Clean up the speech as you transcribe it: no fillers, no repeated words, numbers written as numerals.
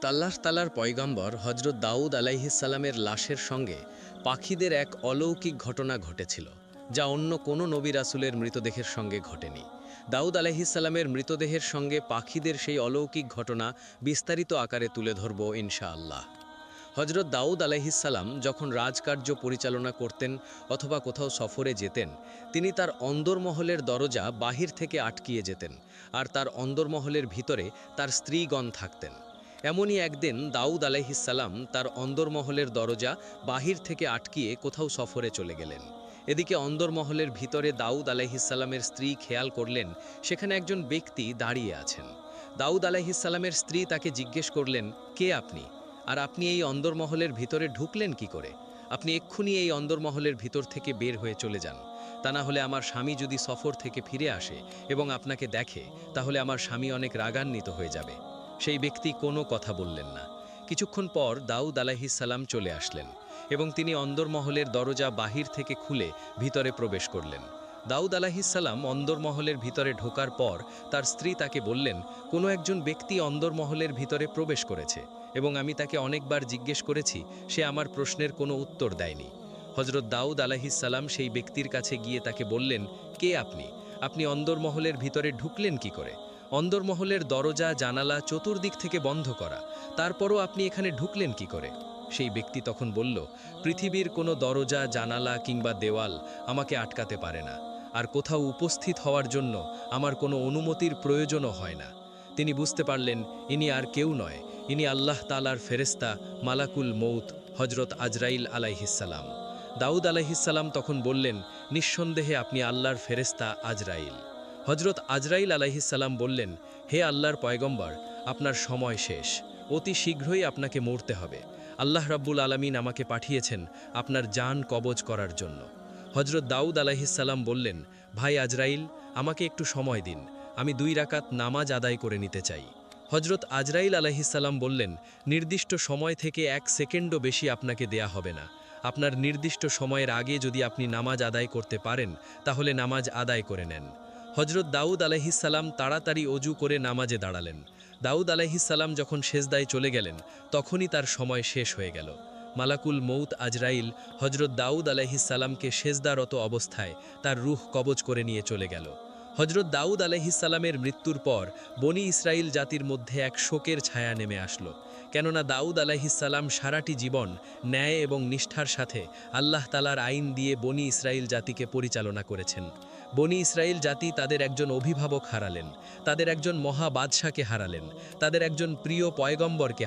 আল্লাহ তালার পয়গম্বর হজরত দাউদ আলাইহিসাল্লামের লাশের সঙ্গে পাখিদের এক অলৌকিক ঘটনা ঘটেছিল, যা অন্য কোনো নবী রাসূলের মৃতদেহের সঙ্গে ঘটেনি। দাউদ আলাইহিসাল্লামের মৃতদেহের সঙ্গে পাখিদের সেই অলৌকিক ঘটনা বিস্তারিত আকারে তুলে ধরব ইনশাআল্লাহ। হজরত দাউদ আলাইহিসাল্লাম যখন রাজকার্য পরিচালনা করতেন অথবা কোথাও সফরে যেতেন, তিনি তার অন্দরমহলের দরজা বাহির থেকে আটকিয়ে যেতেন, আর তার অন্দরমহলের ভিতরে তার স্ত্রীগণ থাকতেন। এমনই একদিন দাউদ আলাইহিসসালাম তার অন্দরমহলের দরজা বাহির থেকে আটকিয়ে কোথাও সফরে চলে গেলেন। এদিকে অন্দরমহলের ভিতরে দাউদ আলাইহিসসালামের স্ত্রী খেয়াল করলেন সেখানে একজন ব্যক্তি দাঁড়িয়ে আছেন। দাউদ আলাইহিসসালামের স্ত্রী তাকে জিজ্ঞেস করলেন, কে আপনি? আর আপনি এই অন্দরমহলের ভিতরে ঢুকলেন কি করে? আপনি এক্ষুনি এই অন্দরমহলের ভিতর থেকে বের হয়ে চলে যান, তা না হলে আমার স্বামী যদি সফর থেকে ফিরে আসে এবং আপনাকে দেখে, তাহলে আমার স্বামী অনেক রাগান্বিত হয়ে যাবে। সেই ব্যক্তি কোনো কথা বললেন না। কিছুক্ষণ পর দাউদ আলাইহিসসালাম চলে আসলেন এবং তিনি অন্দরমহলের দরজা বাহির থেকে খুলে ভিতরে প্রবেশ করলেন। দাউদ আলাইহিসসালাম অন্দরমহলের ভিতরে ঢোকার পর তার স্ত্রী তাকে বললেন, কোনো একজন ব্যক্তি অন্দরমহলের ভিতরে প্রবেশ করেছে এবং আমি তাকে অনেকবার জিজ্ঞেস করেছি, সে আমার প্রশ্নের কোনো উত্তর দেয়নি। হজরত দাউদ আলাইহিসসালাম সেই ব্যক্তির কাছে গিয়ে তাকে বললেন, কে আপনি? আপনি অন্দরমহলের ভিতরে ঢুকলেন কি করে? অন্দরমহলের দরজা জানালা চতুর্দিক থেকে বন্ধ করা, তারপরও আপনি এখানে ঢুকলেন কি করে? সেই ব্যক্তি তখন বলল, পৃথিবীর কোনো দরজা জানালা কিংবা দেওয়াল আমাকে আটকাতে পারে না, আর কোথাও উপস্থিত হওয়ার জন্য আমার কোনো অনুমতির প্রয়োজনও হয় না। তিনি বুঝতে পারলেন ইনি আর কেউ নয়, ইনি আল্লাহ তাআলার ফেরেশতা মালাকুল মৌত হজরত আজরাইল আলাইহিসসালাম। দাউদ আলাইহিসসালাম তখন বললেন, নিঃসন্দেহে আপনি আল্লাহর ফেরেশতা আজরাইল। হজরত আজরাইল আলাইহিসসালাম বললেন, হে আল্লাহর পয়গম্বর, আপনার সময় শেষ, অতি শীঘ্রই আপনাকে মরতে হবে। আল্লাহ রাব্বুল আলামিন আমাকে পাঠিয়েছেন আপনার জান কবজ করার জন্য। হজরত দাউদ আলাইহিসসালাম বললেন, ভাই আজরাইল, আমাকে একটু সময় দিন, আমি 2 রাকাত নামাজ আদায় করে নিতে চাই। হজরত আজরাইল আলাইহিসসালাম বললেন, নির্দিষ্ট সময় থেকে 1 সেকেন্ডও বেশি আপনাকে দেয়া হবে না। আপনার নির্দিষ্ট সময়ের আগে যদি আপনি নামাজ আদায় করতে পারেন, তাহলে নামাজ আদায় করে নেন। হজরত দাউদ আলাইহিসসালাম তাড়াতাড়ি অজু করে নামাজে দাঁড়ালেন। দাউদ আলাইহিসসালাম যখন সেজদায় চলে গেলেন, তখনই তার সময় শেষ হয়ে গেল। মালাকুল মৌত আজরাইল হজরত দাউদ আলাইহিসসালামকে সেজদারত অবস্থায় তার রূহ কবজ করে নিয়ে চলে গেল। হজরত দাউদ আলাইহিসসালামের মৃত্যুর পর বনি ইসরাইল জাতির মধ্যে এক শোকের ছায়া নেমে আসলো, কেননা দাউদ আলাইহিসসালাম সারাটি জীবন ন্যায় এবং নিষ্ঠার সাথে আল্লাহ তাআলার আইন দিয়ে বনি ইসরাইল জাতিকে পরিচালনা করেছেন। বনি ইসরাইল জাতি তাদের একজন অভিভাবক হারালেন, তাদের একজন মহা বাদশাকে হারালেন, তাদের একজন প্রিয় পয়গম্বরকে